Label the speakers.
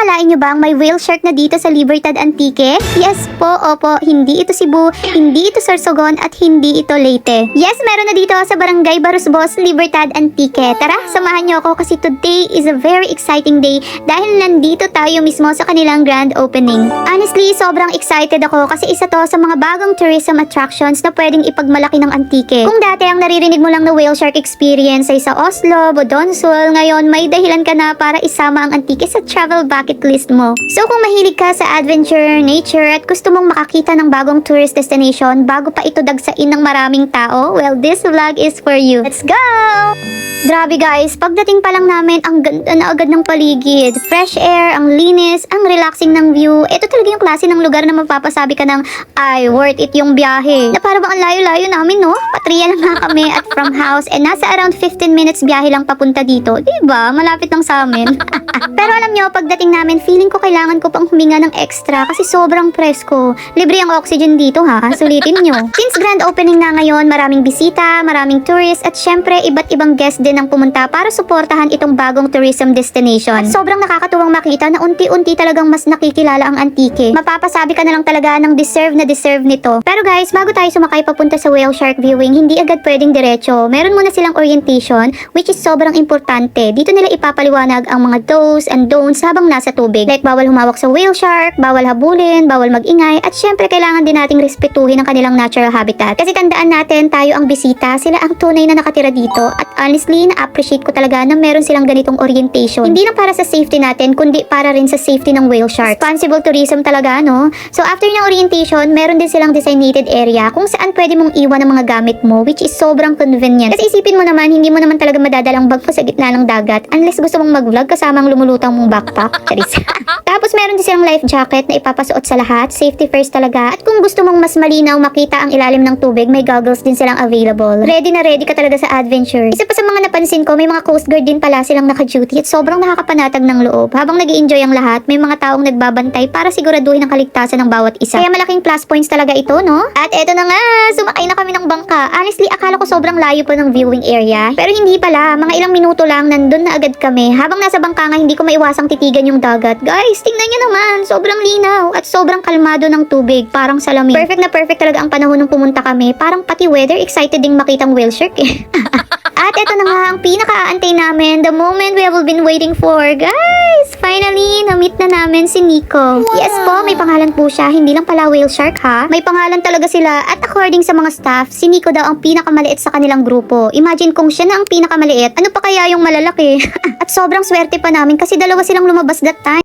Speaker 1: Akalain nyo bang may whale shark na dito sa Libertad Antique? Yes po, opo, hindi ito Cebu, hindi ito Sorsogon, at hindi ito Leyte. Yes, meron na dito sa Barangay Barusbos, Libertad Antique. Tara, samahan nyo ako kasi today is a very exciting day dahil nandito tayo mismo sa kanilang grand opening. Honestly, sobrang excited ako kasi isa to sa mga bagong tourism attractions na pwedeng ipagmalaki ng Antique. Kung dati ang naririnig mo lang na whale shark experience ay sa Oslo, Bodonsul, ngayon may dahilan ka na para isama ang Antique sa travel bucket list mo. So kung mahilig ka sa adventure, nature, at gusto mong makakita ng bagong tourist destination bago pa ito dagsain ng maraming tao, well, this vlog is for you. Let's go! Grabe guys, pagdating pa lang namin, ang ganda na agad ng paligid. Fresh air, ang linis, ang relaxing ng view. Ito talaga yung klase ng lugar na mapapasabi ka ng, ay, worth it yung biyahe. Na para bang ang layo-layo namin, no? Patriya lang nga kami at from house, and nasa around 15 minutes biyahe lang papunta dito. Diba? Malapit lang sa amin. Pero alam nyo, pagdating namin, feeling ko kailangan ko pang huminga ng extra kasi sobrang presko. Libre ang oxygen dito ha, sulitin nyo. Since grand opening na ngayon, maraming bisita, maraming tourists, at syempre iba't ibang guest din ang pumunta para suportahan itong bagong tourism destination. At sobrang nakakatuwang makita na unti-unti talagang mas nakikilala ang Antique. Mapapasabi ka na lang talaga ng deserve na deserve nito. Pero guys, bago tayo sumakay papunta sa whale shark viewing, hindi agad pwedeng diretso. Meron muna silang orientation, which is sobrang importante. Dito nila ipapaliwanag ang mga do's and don'ts habang nasa tubig. Like bawal humawak sa whale shark, bawal habulin, bawal magingay, at syempre kailangan din nating respetuhin ang kanilang natural habitat. Kasi tandaan natin, tayo ang bisita, sila ang tunay na nakatira dito. At honestly, na-appreciate ko talaga na meron silang ganitong orientation. Hindi lang para sa safety natin, kundi para rin sa safety ng whale shark. Responsible tourism talaga, no? So after ng orientation, meron din silang designated area kung saan pwede mong iwan ang mga gamit mo, which is sobrang convenient. Kasi isipin mo naman, hindi mo naman talaga madadalang bag pa sa gitna ng dagat unless gusto mong mag-vlog kasama ang lumulutang mong backpack. Charis. Tapos meron din silang life jacket na ipapasuot sa lahat. Safety first talaga. At kung gusto mong mas malinaw makita ang ilalim ng tubig, may goggles din silang available. Ready na ready ka talaga sa adventure. Isa pa sa mga napansin ko, may mga coast guard din pala silang naka-duty at sobrang nakakapanatag ng loob. Habang nag-i-enjoy ang lahat, may mga taong nagbabantay para siguraduhin ang kaligtasan ng bawat isa. Kaya malaking plus points talaga ito, no? At eto na nga, sumakay na kami ng bangka. Honestly, akala ko sobrang layo pa ng viewing area. Pero hindi pala, mga ilang minuto lang, nandun na agad kami. Habang nasa bangka nga, hindi ko maiwasang titigan yung dagat. Guys, tingnan nyo naman, sobrang linaw at sobrang kalmado ng tubig, parang salamin. Perfect na perfect talaga ang panahon nung pumunta kami. Parang pati weather, excited ding makitang whale shark eh. At eto na nga ang pinaka-aantay namin, the moment we have been waiting for. Guys, finally, na-meet na namin si Nico. Wow. Yes po, may pangalan po siya, hindi lang pala whale shark ha. May pangalan talaga sila at according sa mga staff, si Nico daw ang pinakamaliit sa kanilang grupo. Imagine kung siya na ang pinakamaliit, ano pa kaya yung malalaki? At sobrang swerte pa namin kasi dalawa silang lumabas that time.